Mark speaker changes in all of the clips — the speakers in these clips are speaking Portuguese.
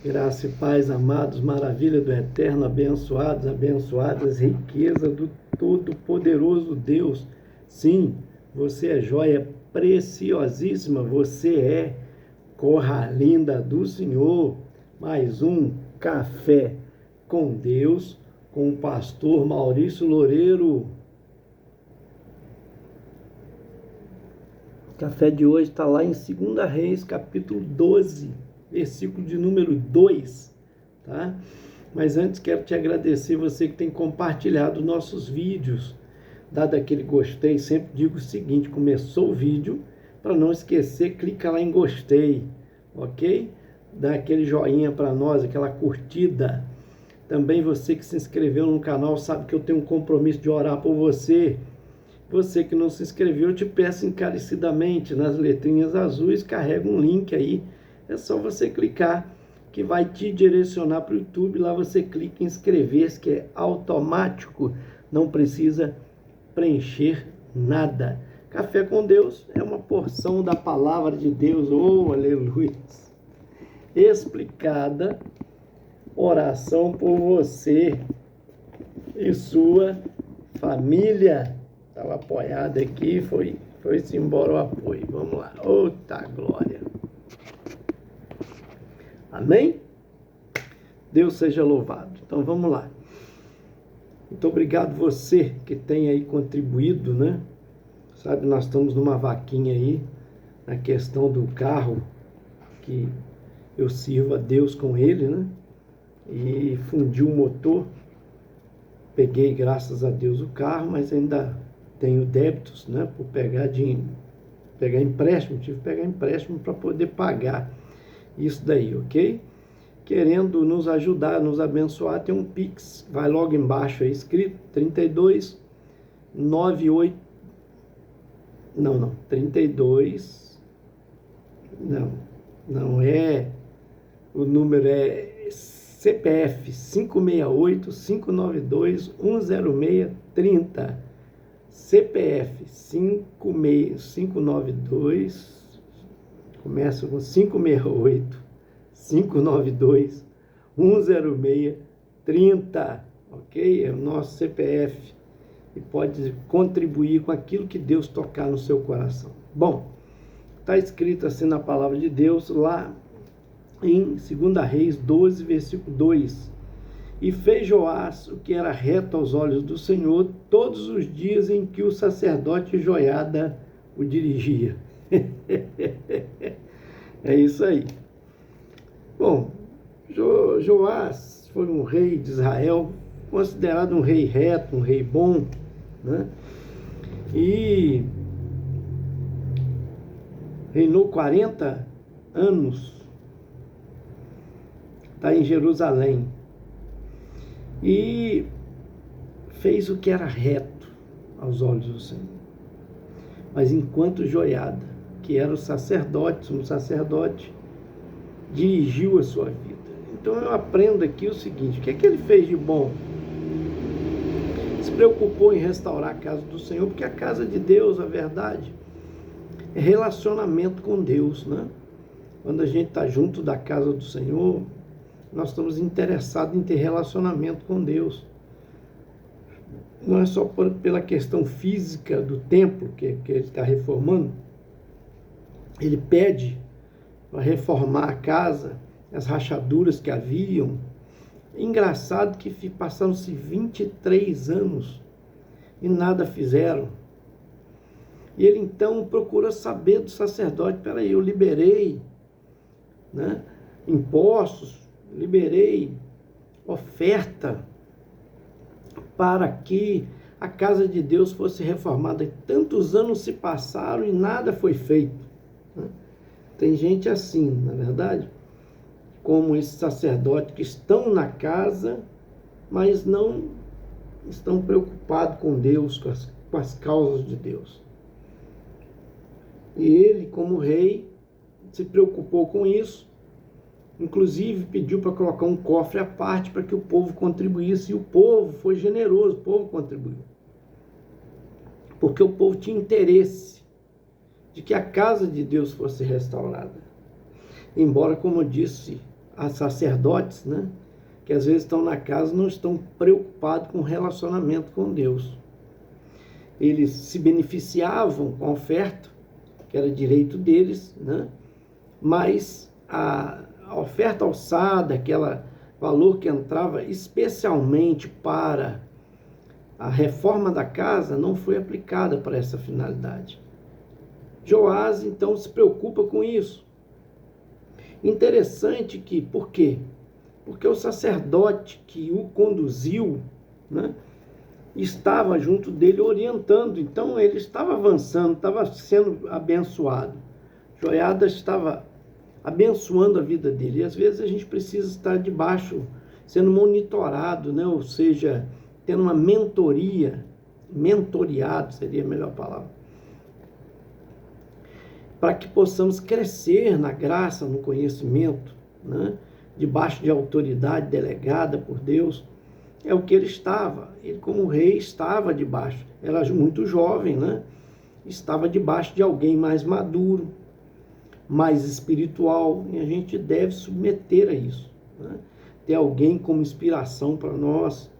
Speaker 1: Graça e paz, amados, maravilha do Eterno, abençoados, abençoadas, riqueza do Todo-Poderoso Deus. Sim, você é joia preciosíssima, você é corra linda do Senhor. Mais um Café com Deus, com o pastor Maurício Loureiro. O café de hoje está lá em 2 Reis, capítulo 12. Versículo de número 2, tá? Mas antes quero te agradecer, você que tem compartilhado nossos vídeos, dado aquele gostei. Sempre digo o seguinte: começou o vídeo, para não esquecer, clica lá em gostei, ok? Dá aquele joinha para nós, aquela curtida. Também você que se inscreveu no canal sabe que eu tenho um compromisso de orar por você. Você que não se inscreveu, eu te peço encarecidamente, nas letrinhas azuis, carrega um link aí. É só você clicar, que vai te direcionar para o YouTube. Lá você clica em inscrever-se, que é automático, não precisa preencher nada. Café com Deus é uma porção da palavra de Deus, oh, aleluia, explicada, oração por você e sua família. Estava apoiado aqui, foi-se embora o apoio. Vamos lá, outra glória. Amém? Deus seja louvado. Então vamos lá. Muito obrigado você que tem aí contribuído, né? Sabe, nós estamos numa vaquinha aí, na questão do carro, que eu sirvo a Deus com ele, né? E fundi o motor. Peguei, graças a Deus, o carro, mas ainda tenho débitos, né? Por pegar empréstimo, tive que pegar empréstimo para poder pagar isso daí, ok? Querendo nos ajudar, nos abençoar, tem um Pix, vai logo embaixo aí escrito, 32, o número é CPF 568-592-10630, CPF 592, começa com 568-592-10630, ok? É o nosso CPF e pode contribuir com aquilo que Deus tocar no seu coração. Bom, está escrito assim na palavra de Deus, lá em 2 Reis 12, versículo 2. E fez Joás o que era reto aos olhos do Senhor todos os dias em que o sacerdote Joiada o dirigia. É isso aí. Bom, Joás foi um rei de Israel, considerado um rei reto, um rei bom, né? E reinou 40 anos, está em Jerusalém, e fez o que era reto aos olhos do Senhor. Mas enquanto Joiada, que era o sacerdote, sumo sacerdote, dirigiu a sua vida. Então eu aprendo aqui o seguinte: o que é que ele fez de bom? Se preocupou em restaurar a casa do Senhor, porque a casa de Deus, a verdade, é relacionamento com Deus, né? Quando a gente está junto da casa do Senhor, nós estamos interessados em ter relacionamento com Deus. Não é só pela questão física do templo que ele está reformando. Ele pede para reformar a casa, as rachaduras que haviam. Engraçado que passaram-se 23 anos e nada fizeram. E ele então procura saber do sacerdote: peraí, eu liberei, né, impostos, liberei oferta para que a casa de Deus fosse reformada. E tantos anos se passaram e nada foi feito, né? Tem gente assim, na verdade, como esses sacerdotes que estão na casa, mas não estão preocupados com Deus, com as causas de Deus. E ele, como rei, se preocupou com isso, inclusive pediu para colocar um cofre à parte para que o povo contribuísse, e o povo foi generoso, o povo contribuiu. Porque o povo tinha interesse de que a casa de Deus fosse restaurada. Embora, como eu disse a sacerdotes, né? Que às vezes estão na casa e não estão preocupados com o relacionamento com Deus. Eles se beneficiavam com a oferta, que era direito deles, né? Mas a oferta alçada, aquele valor que entrava especialmente para a reforma da casa, não foi aplicada para essa finalidade. Joás, então, se preocupa com isso. Interessante que, por quê? Porque o sacerdote que o conduziu, né, estava junto dele orientando, então ele estava avançando, estava sendo abençoado. Joiada estava abençoando a vida dele, e às vezes a gente precisa estar debaixo, sendo monitorado, né, ou seja, tendo uma mentoria, mentoriado seria a melhor palavra, para que possamos crescer na graça, no conhecimento, né, debaixo de autoridade delegada por Deus. É o que ele estava. Ele, como rei, estava debaixo. Era muito jovem, né? Estava debaixo de alguém mais maduro, mais espiritual, e a gente deve submeter a isso, né? Ter alguém como inspiração para nós.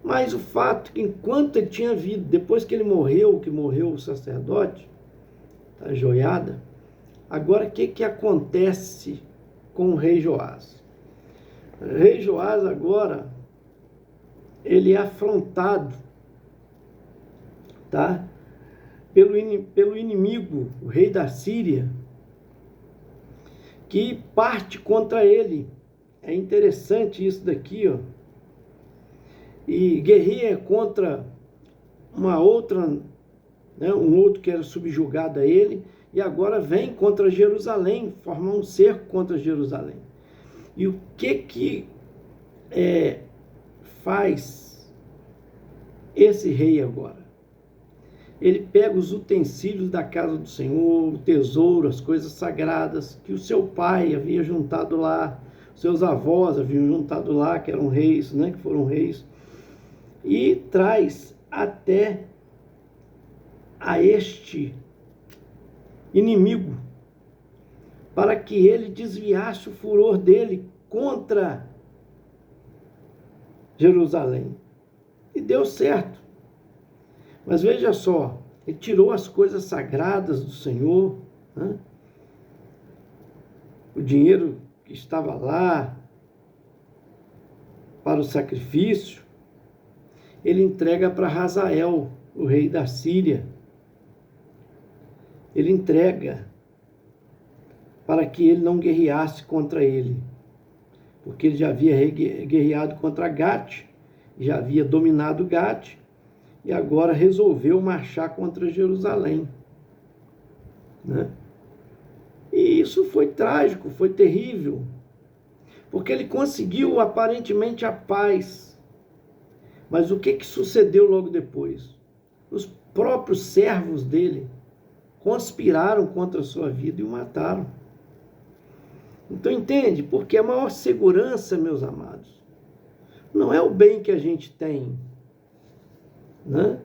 Speaker 1: Mas o fato que enquanto ele tinha vida, depois que ele morreu, que morreu o sacerdote, a Joiada, agora o que acontece com o rei Joás? O rei Joás agora, ele é afrontado, tá? Pelo inimigo, o rei da Síria, que parte contra ele. É interessante isso daqui, ó. E guerreia contra uma outra, né, um outro que era subjugado a ele, e agora vem contra Jerusalém, formar um cerco contra Jerusalém. E o que faz esse rei agora? Ele pega os utensílios da casa do Senhor, o tesouro, as coisas sagradas que o seu pai havia juntado lá, seus avós haviam juntado lá, que eram reis, né, que foram reis, e traz até a este inimigo, para que ele desviasse o furor dele contra Jerusalém. E deu certo. Mas veja só, ele tirou as coisas sagradas do Senhor, né? O dinheiro que estava lá para o sacrifício, ele entrega para Hazael, o rei da Síria. Ele entrega para que ele não guerreasse contra ele, porque ele já havia guerreado contra Gate, já havia dominado Gate, e agora resolveu marchar contra Jerusalém, né? E isso foi trágico, foi terrível, porque ele conseguiu aparentemente a paz, mas o que sucedeu logo depois? Os próprios servos dele conspiraram contra a sua vida e o mataram. Então entende? Porque a maior segurança, meus amados, não é o bem que a gente tem, né?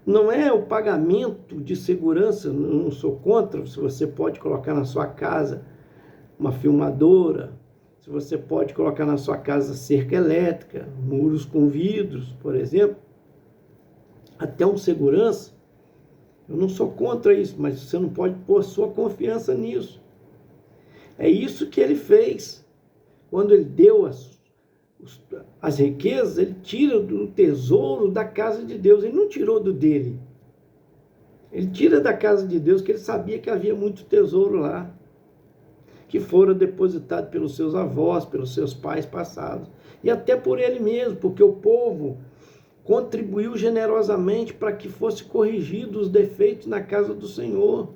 Speaker 1: Não é o pagamento de segurança, não sou contra, se você pode colocar na sua casa uma filmadora, se você pode colocar na sua casa cerca elétrica, muros com vidros, por exemplo, até um segurança, eu não sou contra isso, mas você não pode pôr sua confiança nisso. É isso que ele fez. Quando ele deu as riquezas, ele tira do tesouro da casa de Deus. Ele não tirou do dele. Ele tira da casa de Deus, que ele sabia que havia muito tesouro lá, que fora depositado pelos seus avós, pelos seus pais passados, e até por ele mesmo, porque o povo contribuiu generosamente para que fosse corrigido os defeitos na casa do Senhor.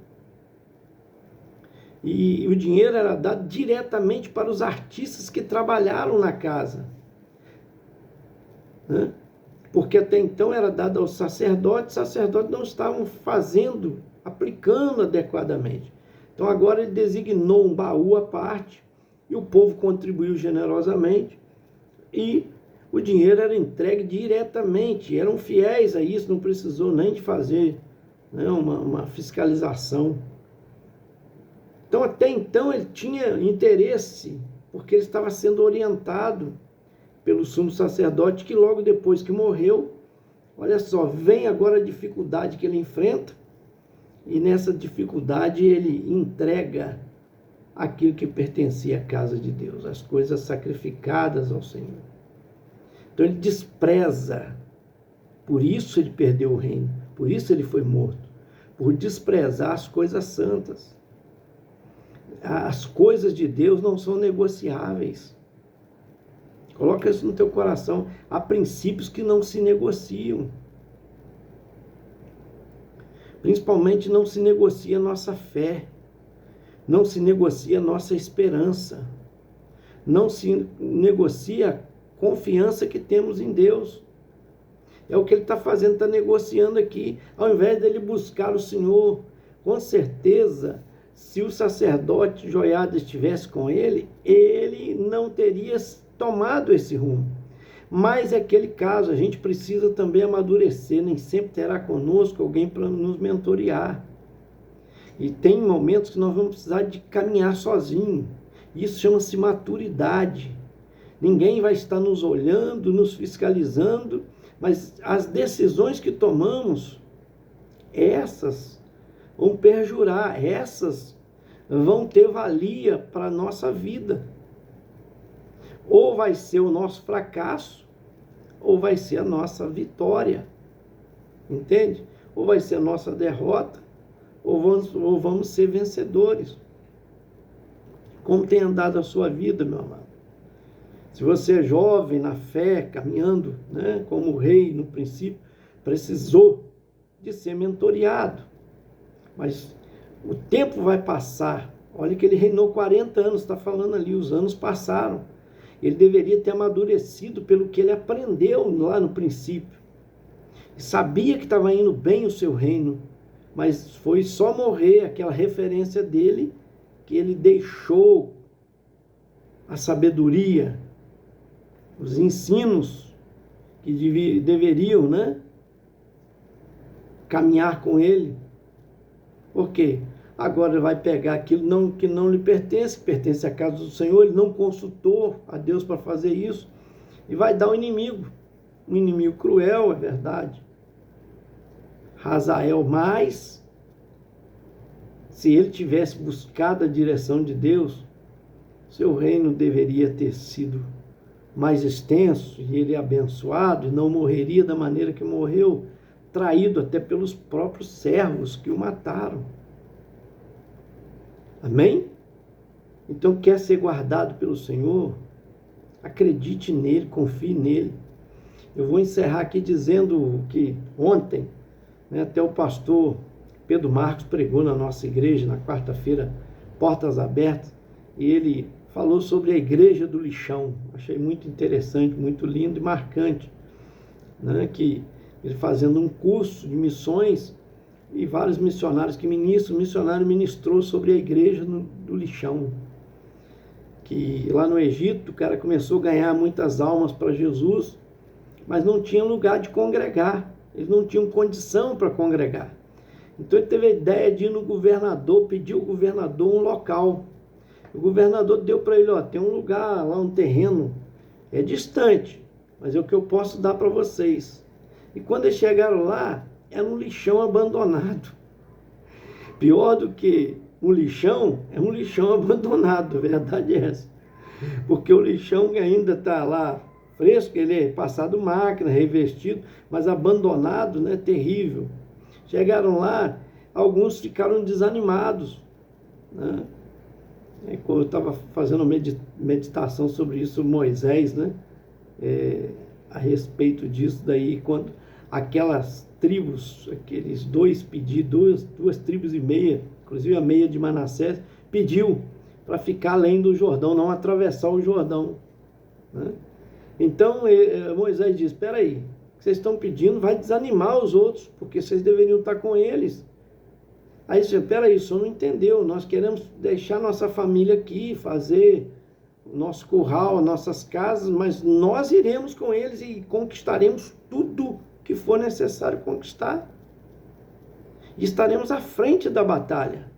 Speaker 1: E o dinheiro era dado diretamente para os artistas que trabalharam na casa, né? Porque até então era dado aos sacerdotes não estavam aplicando adequadamente. Então agora ele designou um baú à parte, e o povo contribuiu generosamente, e o dinheiro era entregue diretamente, eram fiéis a isso, não precisou nem de fazer, né, uma fiscalização. Então até então ele tinha interesse porque ele estava sendo orientado pelo sumo sacerdote, que logo depois que morreu, olha só, vem agora a dificuldade que ele enfrenta, e nessa dificuldade ele entrega aquilo que pertencia à casa de Deus, as coisas sacrificadas ao Senhor. Então ele despreza, por isso ele perdeu o reino, por isso ele foi morto, por desprezar as coisas santas. As coisas de Deus não são negociáveis. Coloca isso no teu coração. Há princípios que não se negociam. Principalmente não se negocia a nossa fé. Não se negocia a nossa esperança. Não se negocia a confiança que temos em Deus. É o que ele está fazendo, está negociando aqui. Ao invés dele buscar o Senhor, com certeza, se o sacerdote Joiada estivesse com ele, ele não teria tomado esse rumo. Mas é aquele caso, a gente precisa também amadurecer, nem sempre terá conosco alguém para nos mentorear. E tem momentos que nós vamos precisar de caminhar sozinho. Isso chama-se maturidade. Ninguém vai estar nos olhando, nos fiscalizando, mas as decisões que tomamos, essas vão perjurar, essas vão ter valia para a nossa vida. Ou vai ser o nosso fracasso, ou vai ser a nossa vitória. Entende? Ou vai ser a nossa derrota, ou vamos ser vencedores. Como tem andado a sua vida, meu amado? Se você é jovem na fé, caminhando, né, como rei no princípio, precisou de ser mentoreado. Mas o tempo vai passar. Olha que ele reinou 40 anos, está falando ali, os anos passaram. Ele deveria ter amadurecido pelo que ele aprendeu lá no princípio. Sabia que estava indo bem o seu reino, mas foi só morrer aquela referência dele que ele deixou a sabedoria, os ensinos que deveriam, né, caminhar com ele. Por quê? Agora ele vai pegar aquilo que não lhe pertence à casa do Senhor, ele não consultou a Deus para fazer isso, e vai dar um inimigo cruel, é verdade. Hazael, mas se ele tivesse buscado a direção de Deus, seu reino deveria ter sido mais extenso, e ele abençoado, e não morreria da maneira que morreu, traído até pelos próprios servos que o mataram. Amém? Então, quer ser guardado pelo Senhor? Acredite nele, confie nele. Eu vou encerrar aqui dizendo que ontem, né, até o pastor Pedro Marcos pregou na nossa igreja, na quarta-feira, Portas Abertas, e ele falou sobre a igreja do lixão. Achei muito interessante, muito lindo e marcante, né, que ele fazendo um curso de missões, e vários missionários que ministram, o missionário ministrou sobre a igreja do lixão, que lá no Egito o cara começou a ganhar muitas almas para Jesus, mas não tinha lugar de congregar, eles não tinham condição para congregar. Então ele teve a ideia de ir no governador, pedir ao governador um local. O governador deu para ele, tem um lugar lá, um terreno, é distante, mas é o que eu posso dar para vocês. E quando eles chegaram lá, era um lixão abandonado. Pior do que um lixão, é um lixão abandonado, a verdade é essa. Porque o lixão ainda está lá fresco, ele é passado máquina, revestido, mas abandonado, né, terrível. Chegaram lá, alguns ficaram desanimados, né? Quando eu estava fazendo meditação sobre isso, Moisés, né, a respeito disso daí, quando aquelas tribos, aqueles dois pedidos, duas tribos e meia, inclusive a meia de Manassés, pediu para ficar além do Jordão, não atravessar o Jordão, né? Então Moisés diz, espera aí, o que vocês estão pedindo vai desanimar os outros, porque vocês deveriam estar com eles. Aí você, espera aí, o senhor não entendeu, nós queremos deixar nossa família aqui, fazer o nosso curral, nossas casas, mas nós iremos com eles e conquistaremos tudo que for necessário conquistar. E estaremos à frente da batalha.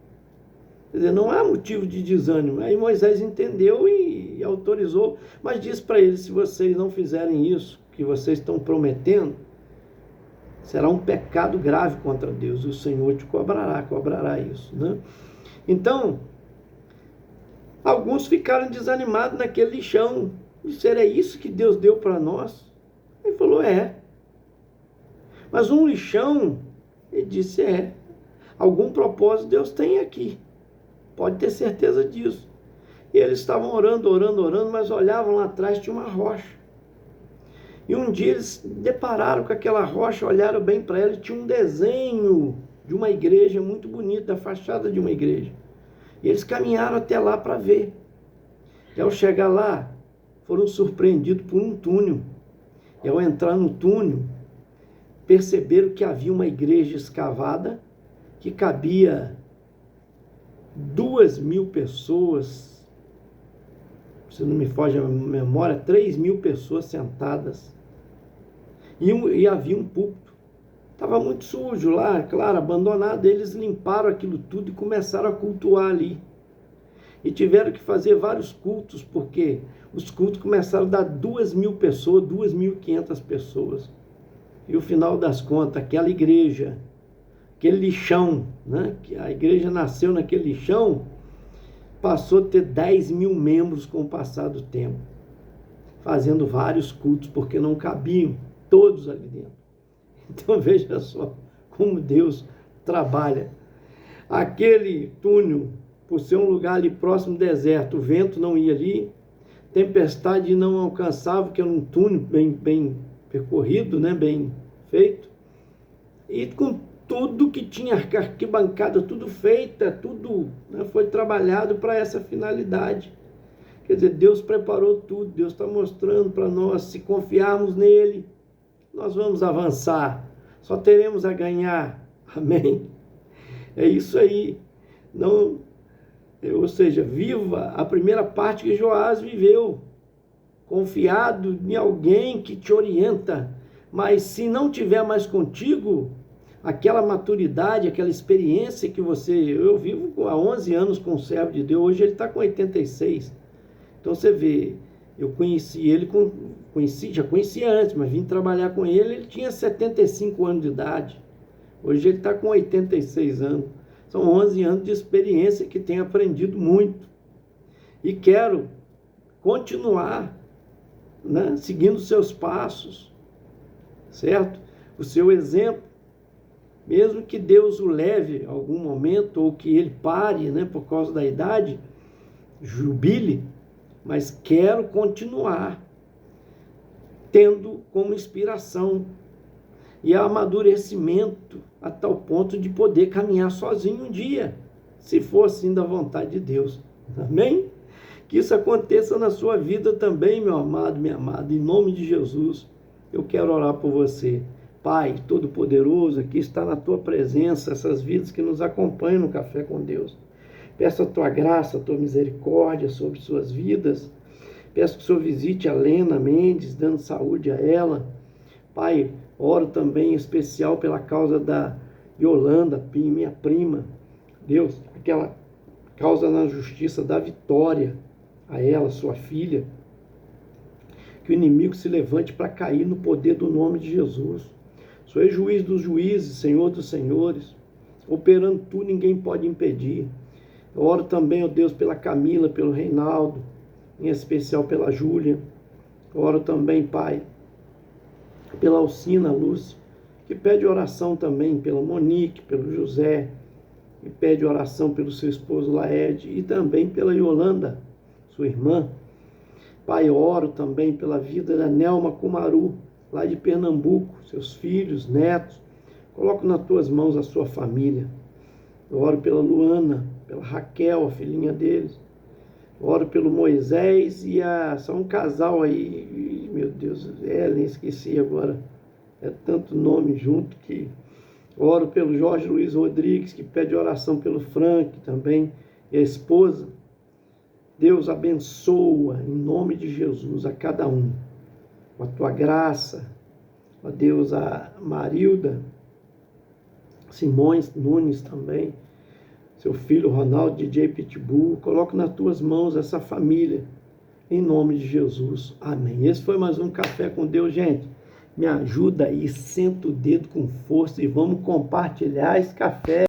Speaker 1: Quer dizer, não há motivo de desânimo. Aí Moisés entendeu e autorizou, mas disse para eles: se vocês não fizerem isso que vocês estão prometendo, será um pecado grave contra Deus. O Senhor te cobrará isso, né? Então, alguns ficaram desanimados naquele lixão. Disseram: é isso que Deus deu para nós? Ele falou: é. Mas um lixão, ele disse: é. Algum propósito Deus tem aqui. Pode ter certeza disso. E eles estavam orando, mas olhavam lá atrás, tinha uma rocha. E um dia eles depararam com aquela rocha, olharam bem para ela e tinha um desenho de uma igreja muito bonito, da fachada de uma igreja. E eles caminharam até lá para ver. E ao chegar lá, foram surpreendidos por um túnel. E ao entrar no túnel, perceberam que havia uma igreja escavada que cabia 2.000 pessoas, se não me foge a memória, 3.000 pessoas sentadas. E havia um púlpito. Estava muito sujo lá, claro, abandonado. Eles limparam aquilo tudo e começaram a cultuar ali. E tiveram que fazer vários cultos, porque os cultos começaram a dar 2.000 pessoas, 2.500 pessoas. E o final das contas, aquela igreja, aquele lixão, né? Que a igreja nasceu naquele lixão, passou a ter 10.000 membros com o passar do tempo, fazendo vários cultos, porque não cabiam todos ali dentro. Então veja só como Deus trabalha. Aquele túnel, por ser um lugar ali próximo ao deserto, o vento não ia ali, tempestade não alcançava, porque era um túnel bem percorrido, né? Bem feito, e com tudo que tinha, arquibancada, tudo feita, tudo, né, foi trabalhado para essa finalidade. Quer dizer, Deus preparou tudo, Deus está mostrando para nós, se confiarmos nele, nós vamos avançar, só teremos a ganhar, amém? É isso aí, não, ou seja, viva a primeira parte que Joás viveu, confiado em alguém que te orienta, mas se não tiver mais contigo, aquela maturidade, aquela experiência que eu vivo há 11 anos com o servo de Deus, hoje ele está com 86, então você vê, eu conheci ele, já conhecia antes, mas vim trabalhar com ele, ele tinha 75 anos de idade, hoje ele está com 86 anos, são 11 anos de experiência que tenho aprendido muito, e quero continuar, né, seguindo os seus passos, certo? O seu exemplo, mesmo que Deus o leve a algum momento, ou que ele pare, né, por causa da idade, jubile, mas quero continuar tendo como inspiração e amadurecimento a tal ponto de poder caminhar sozinho um dia, se for assim da vontade de Deus, amém? Que isso aconteça na sua vida também, meu amado, minha amada, em nome de Jesus, eu quero orar por você. Pai Todo-Poderoso, aqui está na tua presença, essas vidas que nos acompanham no Café com Deus. Peço a tua graça, a tua misericórdia sobre suas vidas. Peço que o Senhor visite a Lena Mendes, dando saúde a ela. Pai, oro também em especial pela causa da Yolanda, minha prima. Deus, aquela causa na justiça da vitória a ela, sua filha, que o inimigo se levante para cair no poder do nome de Jesus. O Senhor é juiz dos juízes, Senhor dos senhores, operando tu, ninguém pode impedir. Eu oro também, ó Deus, pela Camila, pelo Reinaldo, em especial pela Júlia. Eu oro também, Pai, pela Alcina Lúcia, que pede oração também pela Monique, pelo José, e pede oração pelo seu esposo Laed, e também pela Yolanda, sua irmã. Pai, oro também pela vida da Nelma Kumaru, lá de Pernambuco, seus filhos, netos. Coloco nas tuas mãos a sua família. Eu oro pela Luana, pela Raquel, a filhinha deles. Eu oro pelo Moisés e só um casal aí, meu Deus, Ellen, esqueci agora. É tanto nome junto que... Oro pelo Jorge Luiz Rodrigues, que pede oração pelo Frank também, e a esposa. Deus abençoa, em nome de Jesus, a cada um, com a tua graça. Ó Deus, a Marilda Simões Nunes também. seu filho Ronaldo, DJ Pitbull, coloco nas tuas mãos essa família, em nome de Jesus, amém. Esse foi mais um Café com Deus, gente. Me ajuda aí, senta o dedo com força e vamos compartilhar esse café.